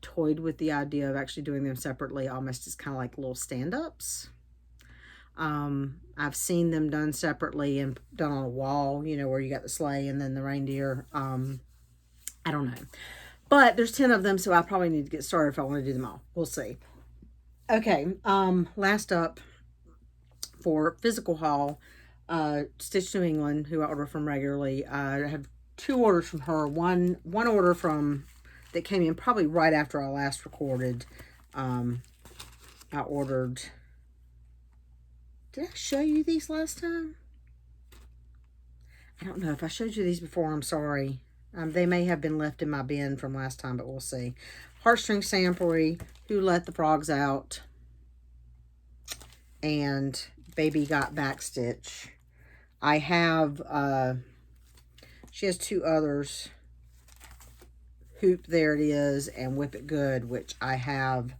toyed with the idea of actually doing them separately, almost as kind of like little stand-ups. I've seen them done separately and done on a wall, you know, where you got the sleigh and then the reindeer. I don't know. But there's 10 of them, so I probably need to get started if I want to do them all. We'll see. Okay, last up for physical haul, Stitch New England, who I order from regularly. I have 2 orders from her. One order that came in probably right after I last recorded. I ordered... Did I show you these last time? I don't know. If I showed you these before, I'm sorry. They may have been left in my bin from last time, but we'll see. Heartstring Samplery, Who Let the Frogs Out, and Baby Got Back Stitch. I have, she has 2 others. Hoop, There It Is, and Whip It Good, which I have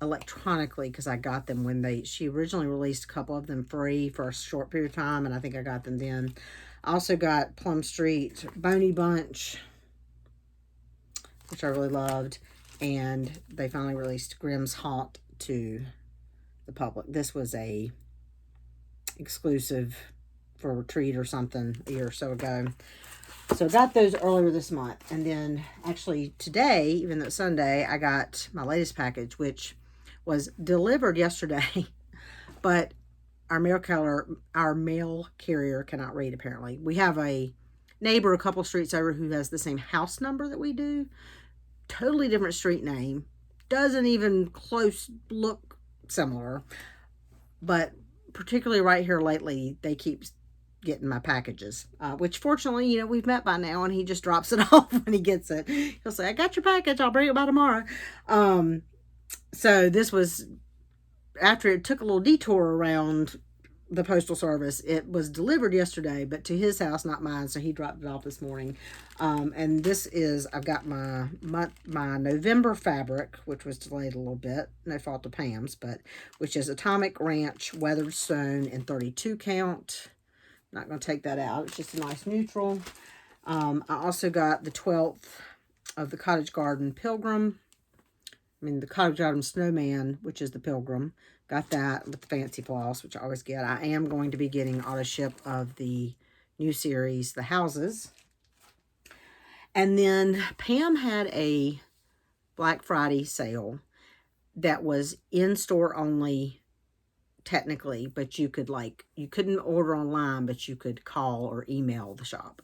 electronically because I got them when she originally released a couple of them free for a short period of time, and I think I got them then. I also got Plum Street Boney Bunch, which I really loved, and they finally released Grimm's Haunt to the public. This was a exclusive for a retreat or something a year or so ago. So I got those earlier this month, and then actually today, even though it's Sunday, I got my latest package, which was delivered yesterday, but our mail carrier cannot read, apparently. We have a neighbor a couple streets over who has the same house number that we do. Totally different street name, doesn't even close look similar. But particularly right here lately, they keep getting my packages, which fortunately, you know, we've met by now, and he just drops it off when he gets it. He'll say, I got your package, I'll bring it by tomorrow. So this was, after it took a little detour around the postal service, it was delivered yesterday, but to his house, not mine, so he dropped it off this morning. And this is, I've got my November fabric, which was delayed a little bit, no fault of Pam's, but which is Atomic Ranch Weathered Stone in 32 count. I'm not going to take that out, it's just a nice neutral. I also got the 12th of the Cottage Garden Pilgrim. The Cottage Garden Snowman, which is the Pilgrim. Got that with the fancy floss, which I always get. I am going to be getting auto ship of the new series, The Houses. And then Pam had a Black Friday sale that was in-store only, technically, but you could, like, you couldn't order online, but you could call or email the shop.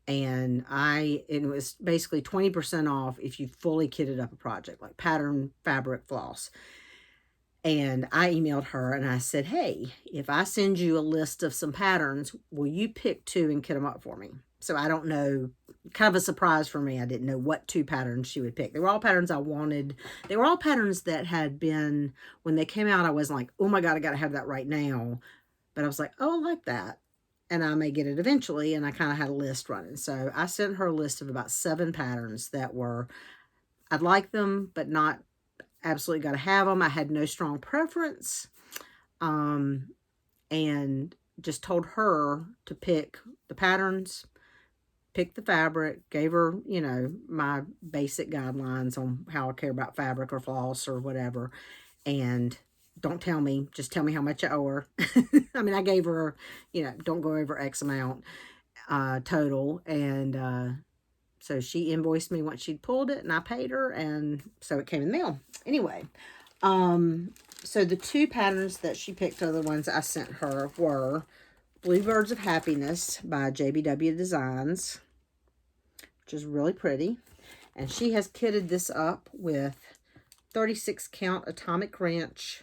And it was basically 20% off if you fully kitted up a project, like pattern, fabric, floss. And I emailed her and I said, hey, if I send you a list of some patterns, will you pick 2 and kit them up for me? So I don't know, kind of a surprise for me. I didn't know what 2 patterns she would pick. They were all patterns I wanted. They were all patterns that had been, when they came out, I wasn't like, oh my God, I got to have that right now. But I was like, oh, I like that. And I may get it eventually. And I kind of had a list running. So I sent her a list of about 7 patterns that were, I'd like them, but not absolutely got to have them. I had no strong preference. And just told her to pick the patterns, pick the fabric, gave her, you know, my basic guidelines on how I care about fabric or floss or whatever. And don't tell me, just tell me how much I owe her. I mean, I gave her, you know, don't go over X amount total. And so she invoiced me once she'd pulled it, and I paid her, and so it came in the mail. Anyway, so the 2 patterns that she picked are the ones I sent her were Bluebirds of Happiness by JBW Designs, which is really pretty. And she has kitted this up with 36 count Atomic Ranch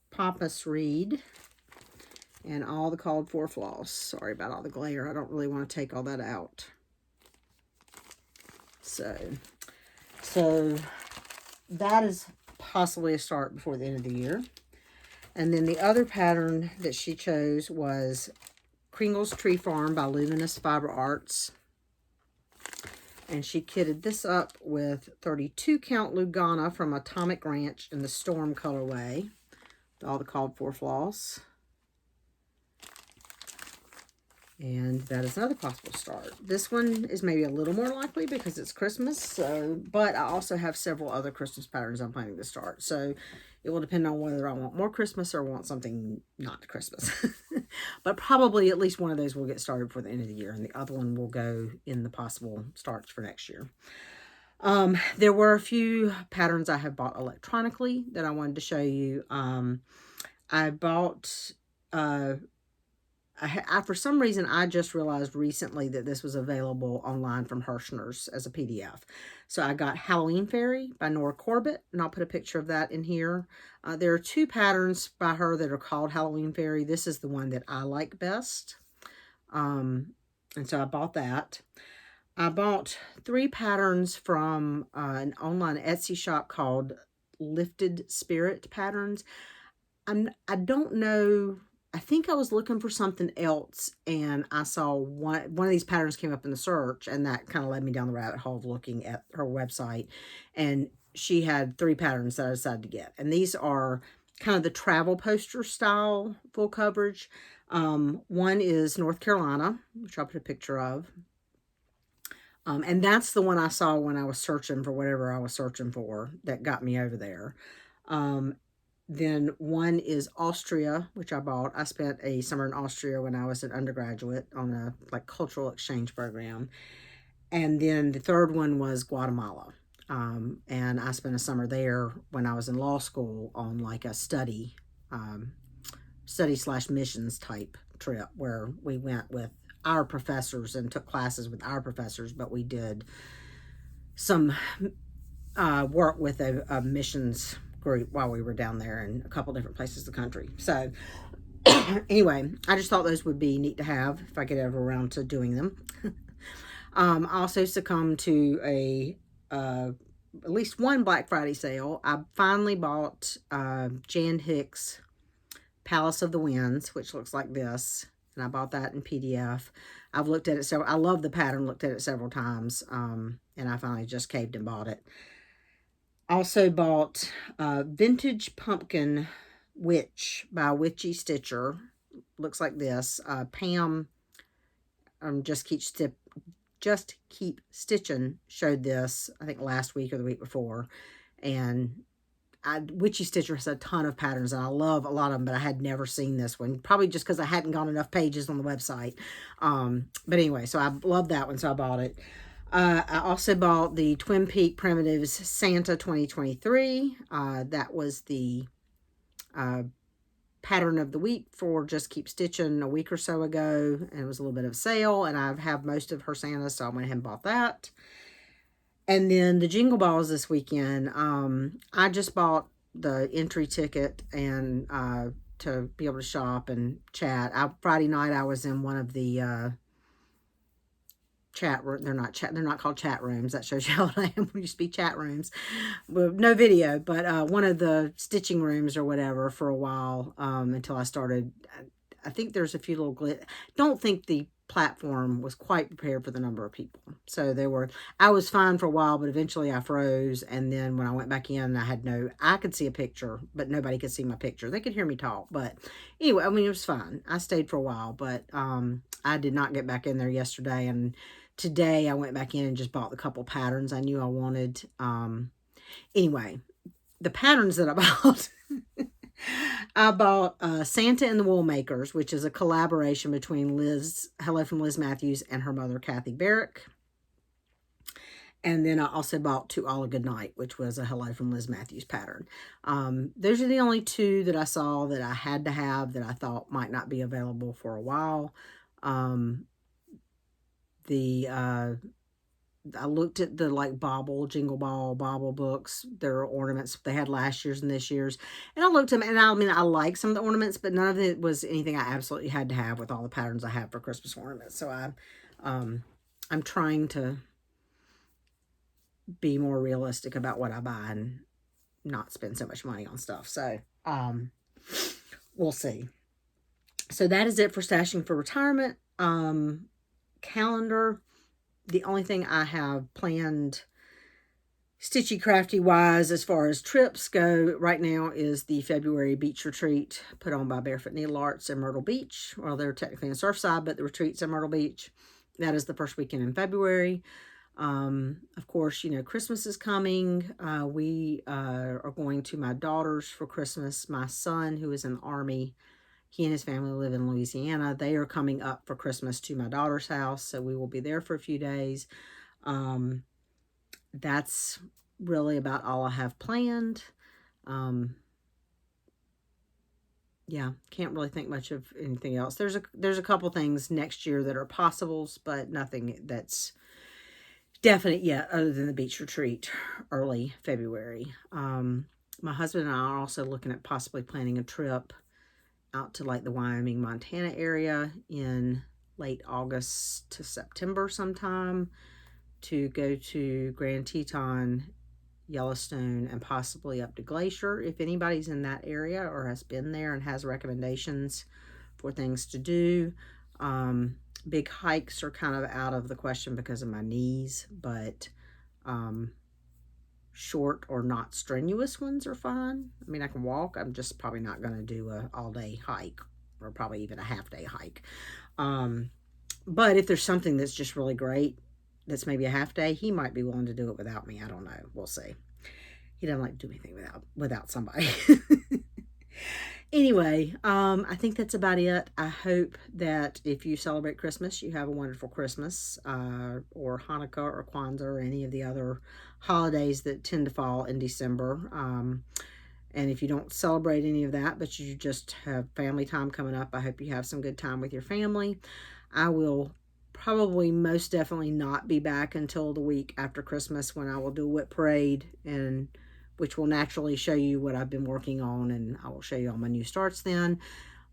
Pampas Reed and all the called for floss. Sorry about all the glare. I don't really want to take all that out. So that is possibly a start before the end of the year. And then the other pattern that she chose was Kringle's Tree Farm by Luminous Fiber Arts. And she kitted this up with 32 count Lugana from Atomic Ranch in the Storm colorway. All the called for floss. And that is another possible start. This one is maybe a little more likely because it's Christmas. So, but I also have several other Christmas patterns I'm planning to start. So it will depend on whether I want more Christmas or want something not Christmas. But probably at least one of those will get started before the end of the year. And the other one will go in the possible starts for next year. There were a few patterns I have bought electronically that I wanted to show you. I bought... for some reason, I just realized recently that this was available online from Hirschner's as a PDF. So I got Halloween Fairy by Nora Corbett, and I'll put a picture of that in here. There are 2 patterns by her that are called Halloween Fairy. This is the one that I like best. And so I bought that. I bought 3 patterns from an online Etsy shop called Lifted Spirit Patterns. I don't know... I think I was looking for something else, and I saw one of these patterns came up in the search, and that kind of led me down the rabbit hole of looking at her website. And she had 3 patterns that I decided to get. And these are kind of the travel poster style full coverage. One is North Carolina, which I'll put a picture of. And that's the one I saw when I was searching for whatever I was searching for that got me over there. Then one is Austria, which I bought. I spent a summer in Austria when I was an undergraduate on a cultural exchange program. And then the third one was Guatemala. And I spent a summer there when I was in law school on like a study / missions type trip where we went with our professors and took classes with our professors, but we did some work with a missions group while we were down there in a couple different places of the country. So anyway, I just thought those would be neat to have if I get ever around to doing them. I also succumbed to at least one Black Friday sale. I finally bought Jan Hicks' Palace of the Winds, which looks like this, and I bought that in PDF. I've looked at it several. I love the pattern. Looked at it several times, and I finally just caved and bought it. Also bought Vintage Pumpkin Witch by Witchy Stitcher. Looks like this. Pam Just Keep Stitching showed this, I think, last week or the week before. And Witchy Stitcher has a ton of patterns, and I love a lot of them, but I had never seen this one. Probably just because I hadn't gone enough pages on the website. But anyway, so I love that one, so I bought it. I also bought the Twin Peak Primitives Santa 2023. That was the pattern of the week for Just Keep Stitching a week or so ago, and it was a little bit of a sale, and I have most of her Santas, so I went ahead and bought that. And then the Jingle Balls this weekend, I just bought the entry ticket and to be able to shop and chat. Friday night I was in one of the chat room. They're not called chat rooms. That shows you how I am. We used to be chat rooms, well, no video, but one of the stitching rooms or whatever for a while, until I started. I think there's a few little glitch. Don't think the platform was quite prepared for the number of people. So I was fine for a while, but eventually I froze. And then when I went back in, I could see a picture, but nobody could see my picture. They could hear me talk, but anyway, I mean, it was fine. I stayed for a while, but I did not get back in there yesterday. And today I went back in and just bought the couple patterns I knew I wanted. Anyway, the patterns that I bought, I bought Santa and the Wool Makers, which is a collaboration between Hello from Liz Matthews and her mother, Kathy Barrick. And then I also bought To All a Good Night, which was a Hello from Liz Matthews pattern. Those are the only two that I saw that I had to have that I thought might not be available for a while. I looked at the Jingle Ball Bobble books. There are ornaments. They had last year's and this year's. And I looked at them, and I mean, I like some of the ornaments, but none of it was anything I absolutely had to have with all the patterns I have for Christmas ornaments. So I'm trying to be more realistic about what I buy and not spend so much money on stuff. So we'll see. So that is it for stashing for retirement. Calendar. The only thing I have planned stitchy crafty wise as far as trips go right now is the February beach retreat put on by Barefoot Needle Arts in Myrtle Beach. Well, they're technically in Surfside, but the retreat's in Myrtle Beach. That is the first weekend in February. Of course, Christmas is coming. We are going to my daughter's for Christmas. My son, who is in the Army, he and his family live in Louisiana. They are coming up for Christmas to my daughter's house, so we will be there for a few days. That's really about all I have planned. Yeah, can't really think much of anything else. There's a couple things next year that are possibles, but nothing that's definite yet other than the beach retreat early February. My husband and I are also looking at possibly planning a trip out to the Wyoming, Montana area in late August to September sometime to go to Grand Teton, Yellowstone, and possibly up to Glacier. If anybody's in that area or has been there and has recommendations for things to do. Big hikes are kind of out of the question because of my knees, but short or not strenuous ones are fine. I mean, I can walk. I'm just probably not going to do a all-day hike or probably even a half-day hike. But if there's something that's just really great, that's maybe a half day, he might be willing to do it without me. I don't know. We'll see. He doesn't like to do anything without somebody. Anyway, I think that's about it. I hope that if you celebrate Christmas, you have a wonderful Christmas, or Hanukkah or Kwanzaa or any of the other holidays that tend to fall in December. And if you don't celebrate any of that, but you just have family time coming up, I hope you have some good time with your family. I will probably most definitely not be back until the week after Christmas, when I will do a whip parade, and which will naturally show you what I've been working on, and I will show you all my new starts then.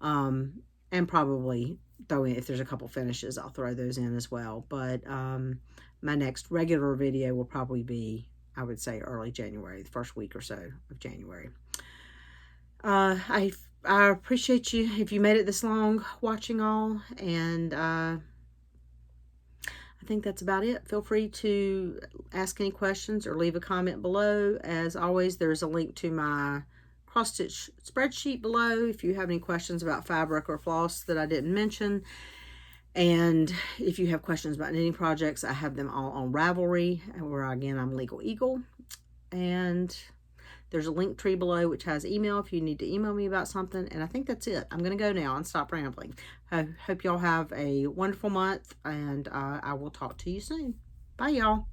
And probably throw in, if there's a couple finishes, I'll throw those in as well. But my next regular video will probably be, I would say, early January, the first week or so of January. I appreciate you if you made it this long watching all, and I think that's about it. Feel free to ask any questions or leave a comment below. As always, there's a link to my cross-stitch spreadsheet below if you have any questions about fabric or floss that I didn't mention. And if you have questions about knitting projects, I have them all on Ravelry, where again, I'm Legal Eagle. And there's a link tree below which has email if you need to email me about something. And I think that's it. I'm going to go now and stop rambling. I hope y'all have a wonderful month, and I will talk to you soon. Bye, y'all.